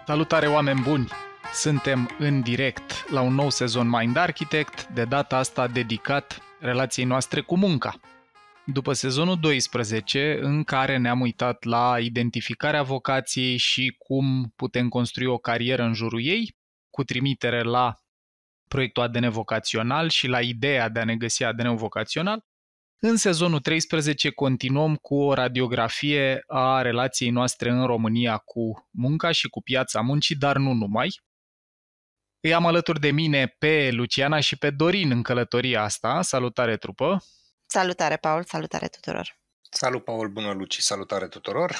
Salutare, oameni buni! Suntem în direct la un nou sezon Mind Architect, de data asta dedicat relației noastre cu munca. După sezonul 12, în care ne-am uitat la identificarea vocației și cum putem construi o carieră în jurul ei, cu trimitere la proiectul ADN vocațional și la ideea de a ne găsi ADN-ul vocațional, în sezonul 13 continuăm cu o radiografie a relației noastre în România cu munca și cu piața muncii, dar nu numai. Îi am alături de mine pe Luciana și pe Dorin în călătoria asta. Salutare, trupă! Salutare, Paul! Salutare tuturor! Salut, Paul! Bună, Luci! Salutare tuturor!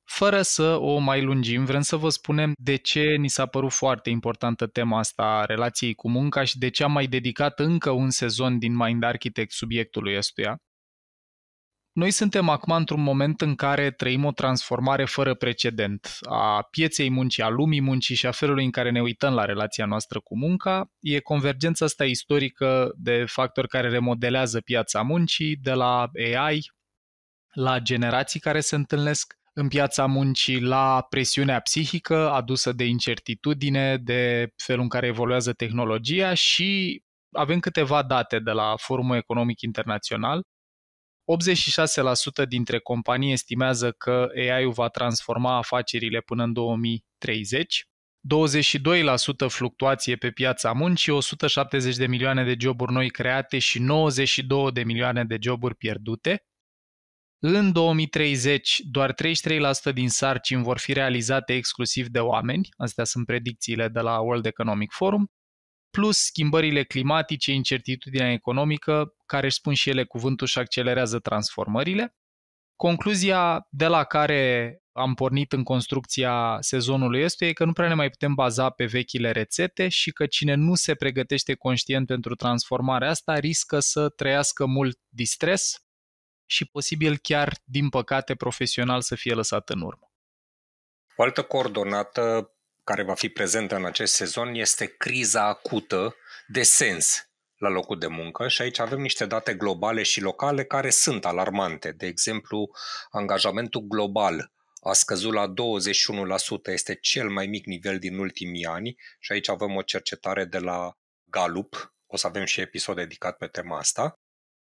Fără să o mai lungim, vrem să vă spunem de ce ni s-a părut foarte importantă tema asta a relației cu munca și de ce am mai dedicat încă un sezon din Mind Architect subiectului ăstuia. Noi suntem acum într-un moment în care trăim o transformare fără precedent a pieței muncii, a lumii muncii și a felului în care ne uităm la relația noastră cu munca. E convergența asta istorică de factori care remodelează piața muncii, de la AI, la generații care se întâlnesc în piața muncii, la presiunea psihică adusă de incertitudine, de felul în care evoluează tehnologia și avem câteva date de la Forumul Economic Internațional. 86% dintre companii estimează că AI-ul va transforma afacerile până în 2030, 22% fluctuație pe piața muncii, 170 de milioane de joburi noi create și 92 de milioane de joburi pierdute. În 2030, doar 33% din sarcini vor fi realizate exclusiv de oameni, astea sunt predicțiile de la World Economic Forum, plus schimbările climatice, incertitudinea economică, care își spun și ele cuvântul și accelerează transformările. Concluzia de la care am pornit în construcția sezonului ăsta e că nu prea ne mai putem baza pe vechile rețete și că cine nu se pregătește conștient pentru transformarea asta riscă să trăiască mult distres și posibil chiar, din păcate, profesional să fie lăsat în urmă. O altă coordonată care va fi prezentă în acest sezon este criza acută de sens la locul de muncă și aici avem niște date globale și locale care sunt alarmante. De exemplu, angajamentul global a scăzut la 21%, este cel mai mic nivel din ultimii ani și aici avem o cercetare de la Gallup, o să avem și episod dedicat pe tema asta.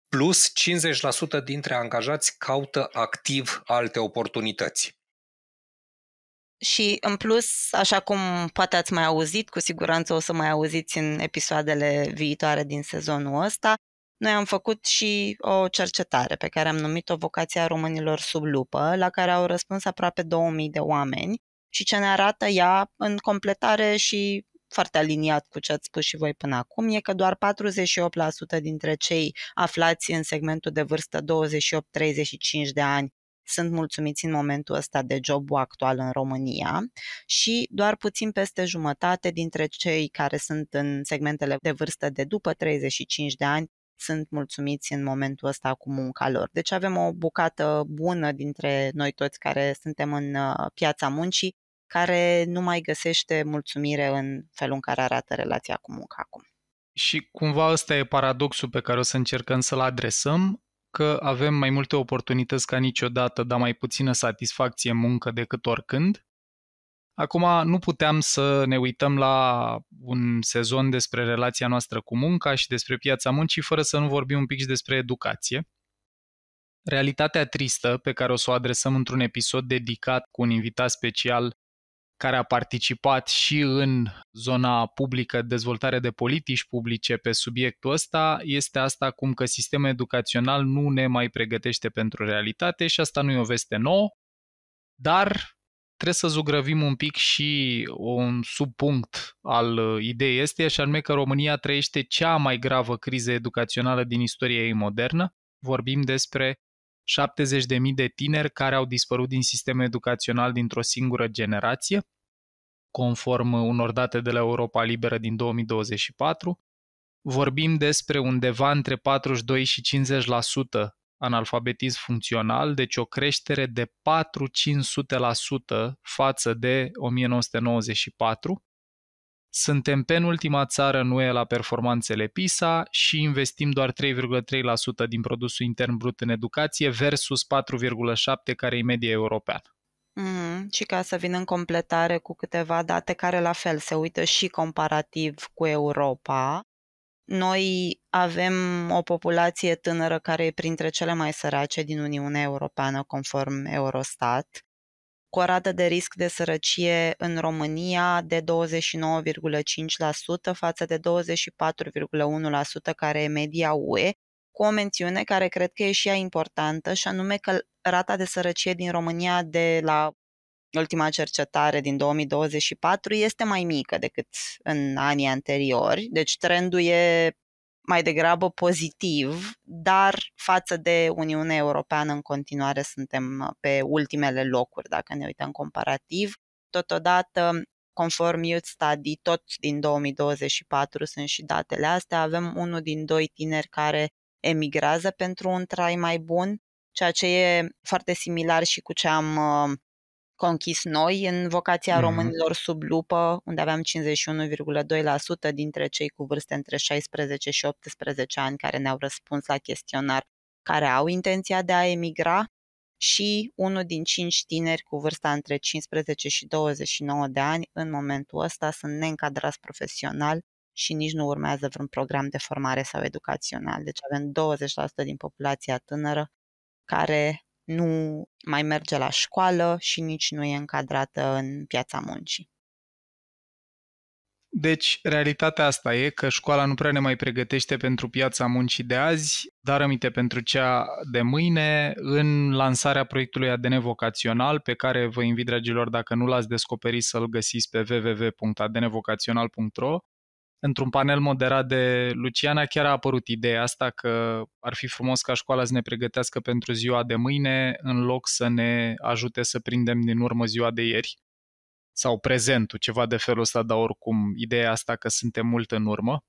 Plus 50% dintre angajați caută activ alte oportunități. Și în plus, așa cum poate ați mai auzit, cu siguranță o să mai auziți în episoadele viitoare din sezonul ăsta, noi am făcut și o cercetare pe care am numit-o Vocația românilor sub lupă, la care au răspuns aproape 2000 de oameni și ce ne arată ea în completare și foarte aliniat cu ce ați spus și voi până acum, e că doar 48% dintre cei aflați în segmentul de vârstă 28-35 de ani sunt mulțumiți în momentul ăsta de jobul actual în România și doar puțin peste jumătate dintre cei care sunt în segmentele de vârstă de după 35 de ani sunt mulțumiți în momentul ăsta cu munca lor. Deci avem o bucată bună dintre noi toți care suntem în piața muncii care nu mai găsește mulțumire în felul în care arată relația cu munca acum. Și cumva ăsta e paradoxul pe care o să încercăm să-l adresăm, că avem mai multe oportunități ca niciodată, dar mai puțină satisfacție în muncă decât oricând. Acum nu puteam să ne uităm la un sezon despre relația noastră cu munca și despre piața muncii fără să nu vorbim un pic și despre educație. Realitatea tristă pe care o să o adresăm într-un episod dedicat cu un invitat special care a participat și în zona publică, dezvoltare de politici publice pe subiectul ăsta, este asta cum că sistemul educațional nu ne mai pregătește pentru realitate și asta nu e o veste nouă, dar trebuie să zugrăvim un pic și un subpunct al ideii este, și anume că România trăiește cea mai gravă criză educațională din istoria ei modernă. Vorbim despre 70.000 de tineri care au dispărut din sistemul educațional dintr-o singură generație, conform unor date de la Europa Liberă din 2024. Vorbim despre undeva între 42 și 50% analfabetism funcțional, deci o creștere de 400-500% față de 1994. Suntem penultima țară în UE la performanțele PISA și investim doar 3,3% din produsul intern brut în educație versus 4,7% care e media europeană. Și ca să vin în completare cu câteva date care la fel se uită și comparativ cu Europa, noi avem o populație tânără care e printre cele mai sărace din Uniunea Europeană, conform Eurostat, cu o rată de risc de sărăcie în România de 29,5% față de 24,1% care e media UE, cu o mențiune care cred că e și ea importantă, și anume că rata de sărăcie din România de la ultima cercetare din 2024 este mai mică decât în anii anteriori, deci trendul e mai degrabă pozitiv, dar față de Uniunea Europeană în continuare suntem pe ultimele locuri dacă ne uităm comparativ. Totodată, conform Youth Study, tot din 2024 sunt și datele astea, avem 1 din 2 tineri care emigrează pentru un trai mai bun, ceea ce e foarte similar și cu ce am conchis noi în vocația românilor sub lupă, unde aveam 51,2% dintre cei cu vârste între 16 și 18 ani care ne-au răspuns la chestionar care au intenția de a emigra, și 1 din 5 tineri cu vârsta între 15 și 29 de ani în momentul ăsta sunt neîncadrați profesional și nici nu urmează vreun program de formare sau educațional. Deci avem 20% din populația tânără care nu mai merge la școală și nici nu e încadrată în piața muncii. Deci, realitatea asta e că școala nu prea ne mai pregătește pentru piața muncii de azi, dar aminte pentru cea de mâine, în lansarea proiectului ADN Vocațional, pe care vă invit, dragilor, dacă nu l-ați descoperit, să-l găsiți pe www.adnvocațional.ro. Într-un panel moderat de Luciana chiar a apărut ideea asta că ar fi frumos ca școala să ne pregătească pentru ziua de mâine în loc să ne ajute să prindem din urmă ziua de ieri sau prezentul, ceva de felul ăsta, dar oricum ideea asta că suntem mult în urmă.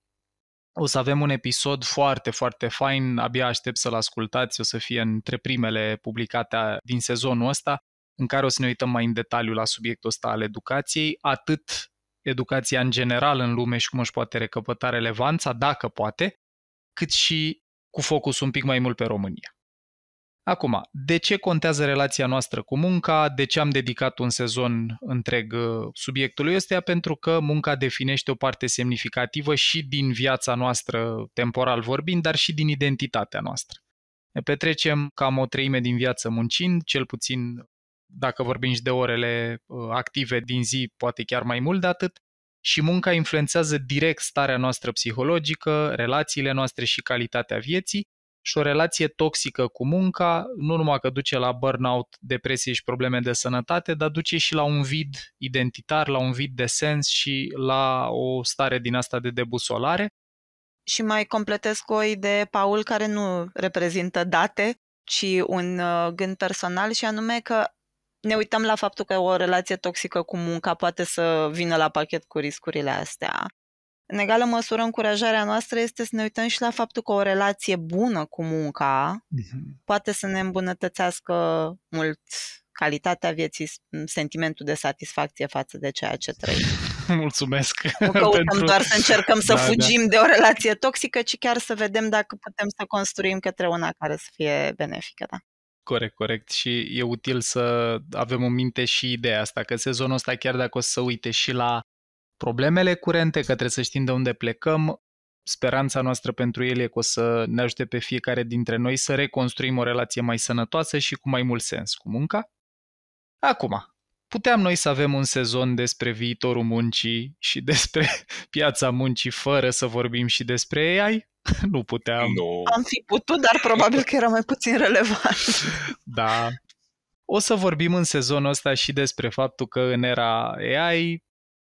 O să avem un episod foarte, foarte fain, abia aștept să-l ascultați, o să fie între primele publicate din sezonul ăsta, în care o să ne uităm mai în detaliu la subiectul ăsta al educației, atât educația în general în lume și cum își poate recăpăta relevanța, dacă poate, cât și cu focus un pic mai mult pe România. Acum, de ce contează relația noastră cu munca? De ce am dedicat un sezon întreg subiectului ăsta? Pentru că munca definește o parte semnificativă și din viața noastră, temporal vorbind, dar și din identitatea noastră. Ne petrecem cam o treime din viață muncind, cel puțin dacă vorbim și de orele active din zi, poate chiar mai mult de atât, și munca influențează direct starea noastră psihologică, relațiile noastre și calitatea vieții, și o relație toxică cu munca nu numai că duce la burnout, depresie și probleme de sănătate, dar duce și la un vid identitar, la un vid de sens și la o stare din asta de debusolare. Și mai completez cu o idee, Paul, care nu reprezintă date, ci un gând personal, și anume că ne uităm la faptul că o relație toxică cu munca poate să vină la pachet cu riscurile astea. În egală măsură, încurajarea noastră este să ne uităm și la faptul că o relație bună cu munca poate să ne îmbunătățească mult calitatea vieții, sentimentul de satisfacție față de ceea ce trăim. Mulțumesc! Nu căutăm doar să încercăm să fugim de o relație toxică, ci chiar să vedem dacă putem să construim către una care să fie benefică. Da. Corect. Și e util să avem în minte și ideea asta, că sezonul ăsta, chiar dacă o să uite și la problemele curente, că trebuie să știm de unde plecăm, speranța noastră pentru el e că o să ne ajute pe fiecare dintre noi să reconstruim o relație mai sănătoasă și cu mai mult sens cu munca. Acum, puteam noi să avem un sezon despre viitorul muncii și despre piața muncii fără să vorbim și despre AI? Nu puteam. No. Am fi putut, dar probabil că era mai puțin relevant. Da. O să vorbim în sezonul ăsta și despre faptul că în era AI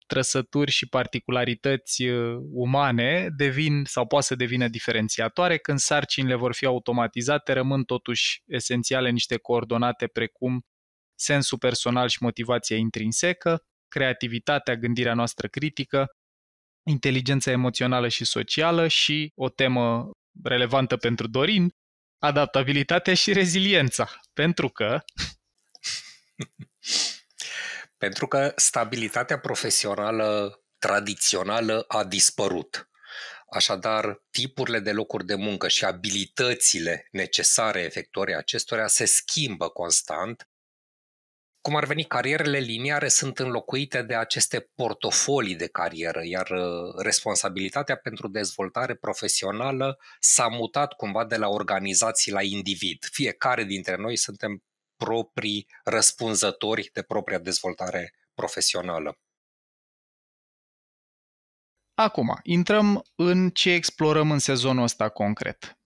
trăsături și particularități umane devin sau poate să devină diferențiatoare. Când sarcinile vor fi automatizate, rămân totuși esențiale niște coordonate precum sensul personal și motivația intrinsecă, creativitatea, gândirea noastră critică, inteligența emoțională și socială și o temă relevantă pentru Dorin, adaptabilitatea și reziliența. Pentru că stabilitatea profesională tradițională a dispărut. Așadar, tipurile de locuri de muncă și abilitățile necesare efectuării acestora se schimbă constant Cum ar veni, carierele liniare sunt înlocuite de aceste portofolii de carieră, iar responsabilitatea pentru dezvoltare profesională s-a mutat cumva de la organizații la individ. Fiecare dintre noi suntem proprii răspunzători de propria dezvoltare profesională. Acum, intrăm în ce explorăm în sezonul ăsta concret.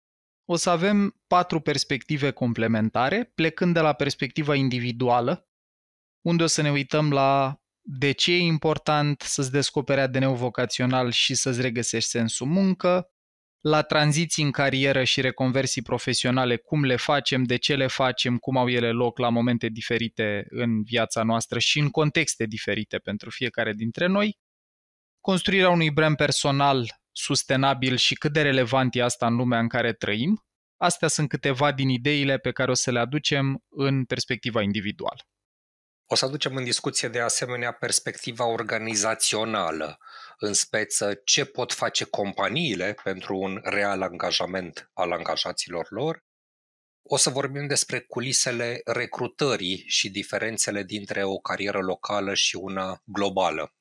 O să avem 4 perspective complementare, plecând de la perspectiva individuală, unde o să ne uităm la de ce e important să-ți descoperi ADN-ul vocațional și să-ți regăsești sensul muncă, la tranziții în carieră și reconversii profesionale, cum le facem, de ce le facem, cum au ele loc la momente diferite în viața noastră și în contexte diferite pentru fiecare dintre noi, construirea unui brand personal sustenabil și cât de relevant e asta în lumea în care trăim. Astea sunt câteva din ideile pe care o să le aducem în perspectiva individuală. O să aducem în discuție de asemenea perspectiva organizațională, în speță ce pot face companiile pentru un real angajament al angajaților lor. O să vorbim despre culisele recrutării și diferențele dintre o carieră locală și una globală.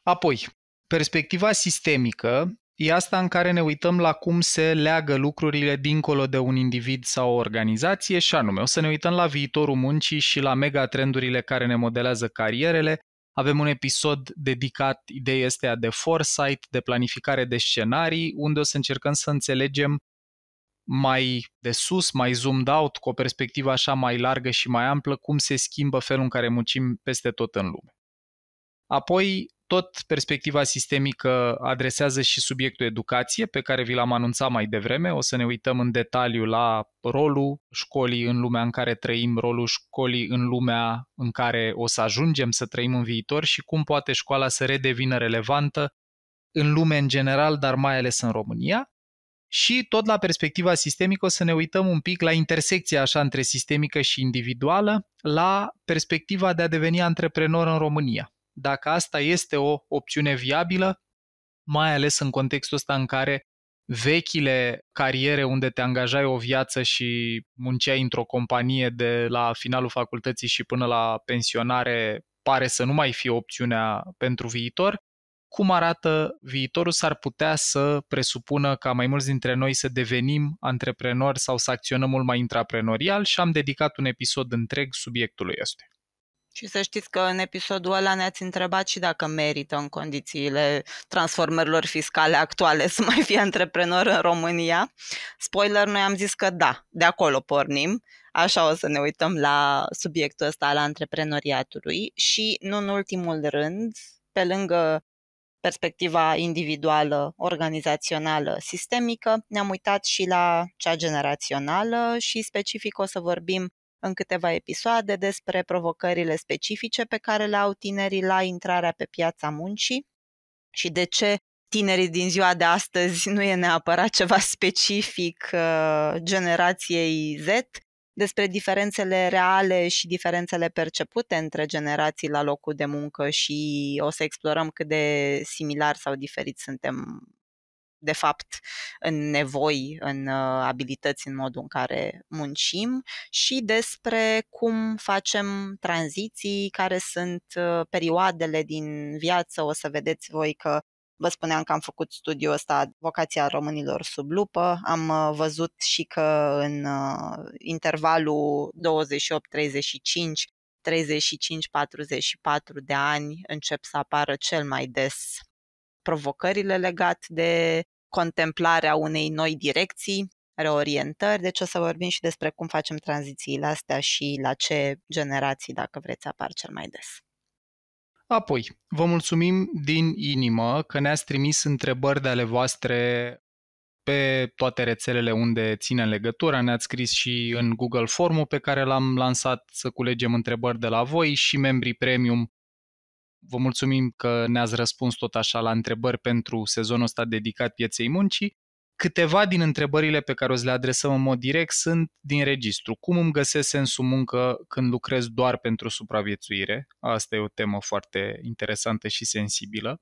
Apoi, perspectiva sistemică e asta în care ne uităm la cum se leagă lucrurile dincolo de un individ sau o organizație și anume, o să ne uităm la viitorul muncii și la megatrendurile care ne modelează carierele. Avem un episod dedicat ideii astea de foresight, de planificare de scenarii, unde o să încercăm să înțelegem mai de sus, mai zoomed out, cu o perspectivă așa mai largă și mai amplă, cum se schimbă felul în care muncim peste tot în lume. Apoi, tot perspectiva sistemică adresează și subiectul educație, pe care vi l-am anunțat mai devreme. O să ne uităm în detaliu la rolul școlii în lumea în care trăim, rolul școlii în lumea în care o să ajungem să trăim în viitor și cum poate școala să redevină relevantă în lume în general, dar mai ales în România. Și tot la perspectiva sistemică o să ne uităm un pic la intersecția așa între sistemică și individuală, la perspectiva de a deveni antreprenor în România. Dacă asta este o opțiune viabilă, mai ales în contextul ăsta în care vechile cariere unde te angajai o viață și munceai într-o companie de la finalul facultății și până la pensionare pare să nu mai fie opțiunea pentru viitor, cum arată viitorul s-ar putea să presupună ca mai mulți dintre noi să devenim antreprenori sau să acționăm mult mai intraprenorial și am dedicat un episod întreg subiectului ăsta. Și să știți că în episodul ăla ne-ați întrebat și dacă merită în condițiile transformărilor fiscale actuale să mai fie antreprenor în România. Spoiler, noi am zis că da, de acolo pornim. Așa o să ne uităm la subiectul ăsta al antreprenoriatului și, nu în ultimul rând, pe lângă perspectiva individuală, organizațională, sistemică, ne-am uitat și la cea generațională și specific o să vorbim în câteva episoade despre provocările specifice pe care le au tinerii la intrarea pe piața muncii și de ce tinerii din ziua de astăzi nu e neapărat ceva specific generației Z, despre diferențele reale și diferențele percepute între generații la locul de muncă și o să explorăm cât de similar sau diferit suntem de fapt în nevoi, în abilități, în modul în care muncim și despre cum facem tranziții, care sunt perioadele din viață. O să vedeți voi că vă spuneam că am făcut studiul ăsta, Vocația românilor sub lupă. Am văzut și că în intervalul 28-35, 35-44 de ani încep să apară cel mai des provocările legate de contemplarea unei noi direcții, reorientări, deci o să vorbim și despre cum facem tranzițiile astea și la ce generații, dacă vreți, apar cel mai des. Apoi, vă mulțumim din inimă că ne-ați trimis întrebări de ale voastre pe toate rețelele unde ținem legătura. Ne-ați scris și în Google Form-ul pe care l-am lansat să culegem întrebări de la voi și membrii Premium. Vă mulțumim că ne-ați răspuns tot așa la întrebări pentru sezonul ăsta dedicat pieței muncii. Câteva din întrebările pe care o să le adresăm în mod direct sunt din registru. Cum îmi găsesc sensul muncă când lucrez doar pentru supraviețuire? Asta e o temă foarte interesantă și sensibilă.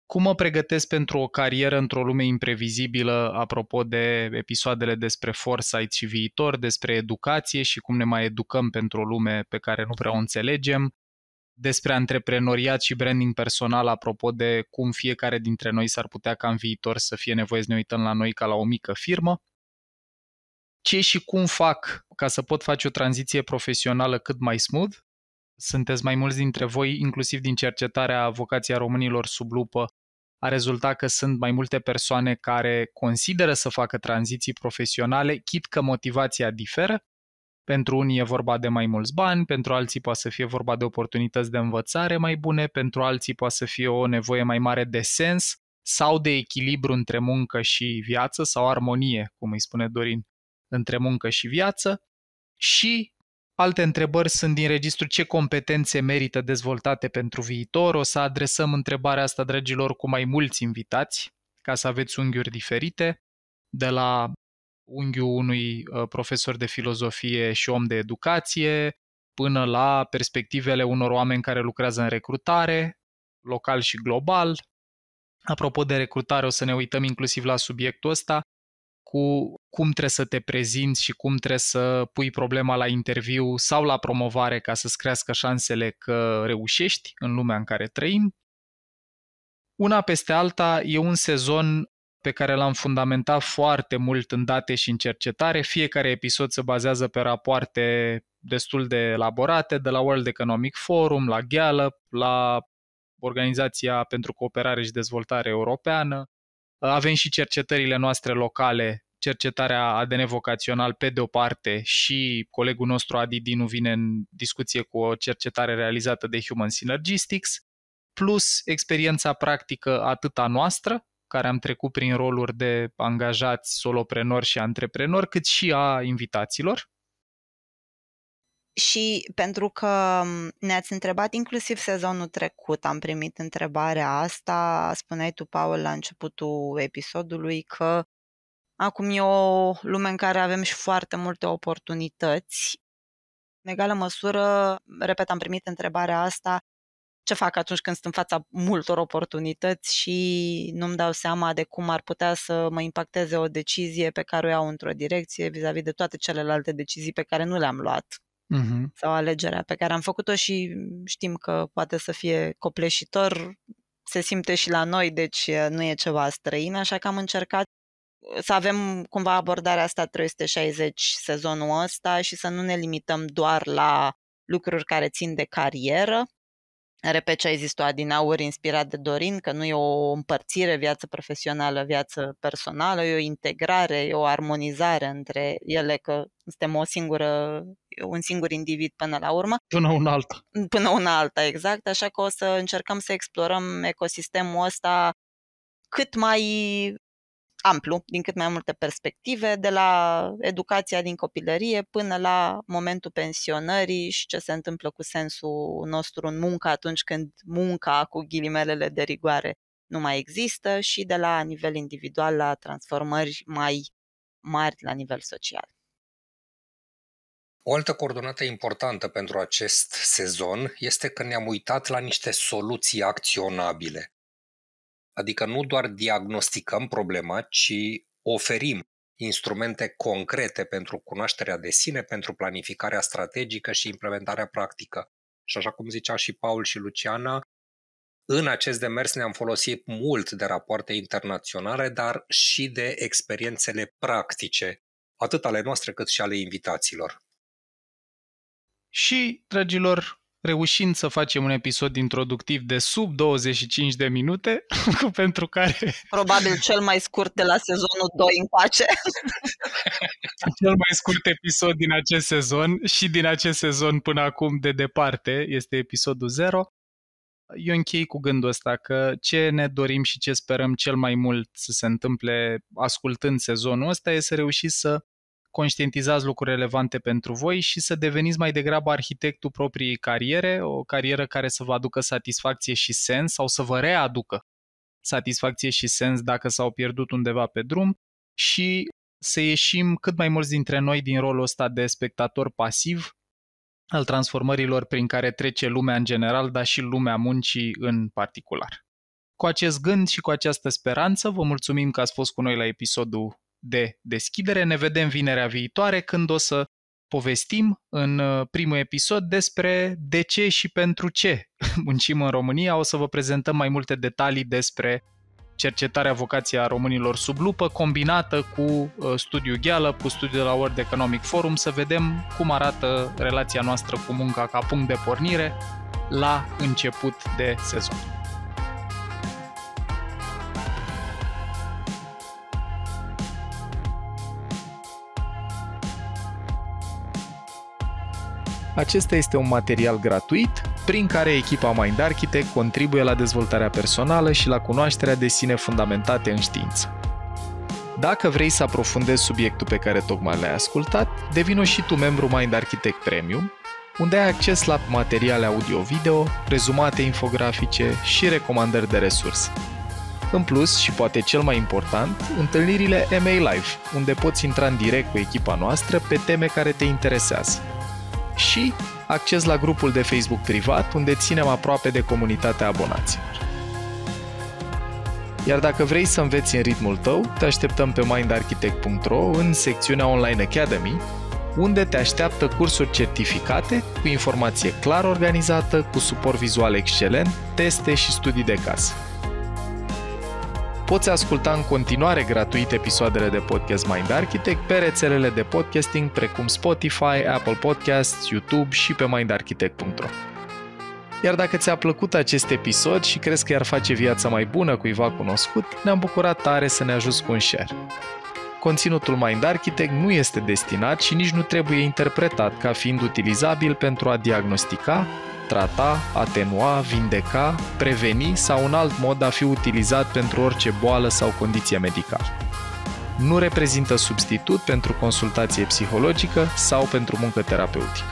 Cum mă pregătesc pentru o carieră într-o lume imprevizibilă, apropo de episoadele despre foresight și viitor, despre educație și cum ne mai educăm pentru o lume pe care nu prea o înțelegem, despre antreprenoriat și branding personal, apropo de cum fiecare dintre noi s-ar putea ca în viitor să fie nevoie să ne uităm la noi ca la o mică firmă. Ce și cum fac ca să pot face o tranziție profesională cât mai smooth? Sunteți mai mulți dintre voi, inclusiv din cercetarea Vocația Românilor sub lupă, a rezultat că sunt mai multe persoane care consideră să facă tranziții profesionale, chit că motivația diferă. Pentru unii e vorba de mai mulți bani, pentru alții poate să fie vorba de oportunități de învățare mai bune, pentru alții poate să fie o nevoie mai mare de sens sau de echilibru între muncă și viață sau armonie, cum îi spune Dorin, între muncă și viață. Și alte întrebări sunt din registru ce competențe merită dezvoltate pentru viitor. O să adresăm întrebarea asta, dragilor, cu mai mulți invitați, ca să aveți unghiuri diferite, de la unghiul unui profesor de filozofie și om de educație, până la perspectivele unor oameni care lucrează în recrutare, local și global. Apropo de recrutare, o să ne uităm inclusiv la subiectul ăsta, cu cum trebuie să te prezinți și cum trebuie să pui problema la interviu sau la promovare ca să-ți crească șansele că reușești în lumea în care trăim. Una peste alta e un sezon pe care l-am fundamentat foarte mult în date și în cercetare. Fiecare episod se bazează pe rapoarte destul de elaborate, de la World Economic Forum, la Gallup, la Organizația pentru Cooperare și Dezvoltare Europeană. Avem și cercetările noastre locale, cercetarea ADN vocațional pe de o parte și colegul nostru Adi Dinu vine în discuție cu o cercetare realizată de Human Synergistics, plus experiența practică atât a noastră, care am trecut prin roluri de angajați, soloprenori și antreprenori, cât și a invitaților. Și pentru că ne-ați întrebat inclusiv sezonul trecut, am primit întrebarea asta, spuneai tu, Paul, la începutul episodului că acum e o lume în care avem și foarte multe oportunități. În egală măsură, repet, am primit întrebarea asta, ce fac atunci când sunt în fața multor oportunități și nu-mi dau seama de cum ar putea să mă impacteze o decizie pe care o iau într-o direcție vis-a-vis de toate celelalte decizii pe care nu le-am luat. Sau alegerea pe care am făcut-o și știm că poate să fie copleșitor, se simte și la noi, deci nu e ceva străin, așa că am încercat să avem cumva abordarea asta 360 sezonul ăsta și să nu ne limităm doar la lucruri care țin de carieră. Repet ce ai zis tu, adinauri, inspirat de Dorin, că nu e o împărțire viață profesională, viață personală, e o integrare, e o armonizare între ele, că suntem un singur individ până la urmă. Până una alta. Până una alta, exact, așa că o să încercăm să explorăm ecosistemul ăsta cât mai amplu, din cât mai multe perspective, de la educația din copilărie până la momentul pensionării și ce se întâmplă cu sensul nostru în muncă atunci când munca, cu ghilimelele de rigoare, nu mai există și de la nivel individual la transformări mai mari la nivel social. O altă coordonată importantă pentru acest sezon este că ne-am uitat la niște soluții acționabile. Adică nu doar diagnosticăm problema, ci oferim instrumente concrete pentru cunoașterea de sine, pentru planificarea strategică și implementarea practică. Și așa cum zicea și Paul și Luciana, în acest demers ne-am folosit mult de rapoarte internaționale, dar și de experiențele practice, atât ale noastre cât și ale invitaților. Și, dragilor, reușind să facem un episod introductiv de sub 25 de minute, pentru care... Probabil cel mai scurt de la sezonul 2 încoace. Cel mai scurt episod din acest sezon și din acest sezon până acum de departe este episodul 0. Eu închei cu gândul ăsta că ce ne dorim și ce sperăm cel mai mult să se întâmple ascultând sezonul ăsta e să reușiți să conștientizați lucruri relevante pentru voi și să deveniți mai degrabă arhitectul propriei cariere, o carieră care să vă aducă satisfacție și sens sau să vă readucă satisfacție și sens dacă s-au pierdut undeva pe drum și să ieșim cât mai mulți dintre noi din rolul ăsta de spectator pasiv al transformărilor prin care trece lumea în general, dar și lumea muncii în particular. Cu acest gând și cu această speranță, vă mulțumim că ați fost cu noi la episodul de deschidere. Ne vedem vinerea viitoare când o să povestim în primul episod despre de ce și pentru ce muncim în România. O să vă prezentăm mai multe detalii despre cercetarea vocației a românilor sub lupă, combinată cu studiul Gallup, cu studiul de la World Economic Forum, să vedem cum arată relația noastră cu munca ca punct de pornire la început de sezon. Acesta este un material gratuit prin care echipa Mind Architect contribuie la dezvoltarea personală și la cunoașterea de sine fundamentate în știință. Dacă vrei să aprofundezi subiectul pe care tocmai l-ai ascultat, devino și tu membru Mind Architect Premium, unde ai acces la materiale audio-video, rezumate infografice și recomandări de resurse. În plus, și poate cel mai important, întâlnirile MA Live, unde poți intra în direct cu echipa noastră pe teme care te interesează. Și acces la grupul de Facebook privat, unde ținem aproape de comunitatea abonaților. Iar dacă vrei să înveți în ritmul tău, te așteptăm pe mindarchitect.ro în secțiunea Online Academy, unde te așteaptă cursuri certificate, cu informație clar organizată, cu suport vizual excelent, teste și studii de casă. Poți asculta în continuare gratuit episoadele de podcast Mind Architect pe rețelele de podcasting precum Spotify, Apple Podcasts, YouTube și pe mindarchitect.ro. Iar dacă ți-a plăcut acest episod și crezi că i-ar face viața mai bună cuiva cunoscut, ne-am bucurat tare să ne ajuți cu un share. Conținutul Mind Architect nu este destinat și nici nu trebuie interpretat ca fiind utilizabil pentru a diagnostica, trata, atenua, vindeca, preveni sau un alt mod a fi utilizat pentru orice boală sau condiție medicală. Nu reprezintă substitut pentru consultație psihologică sau pentru muncă terapeutică.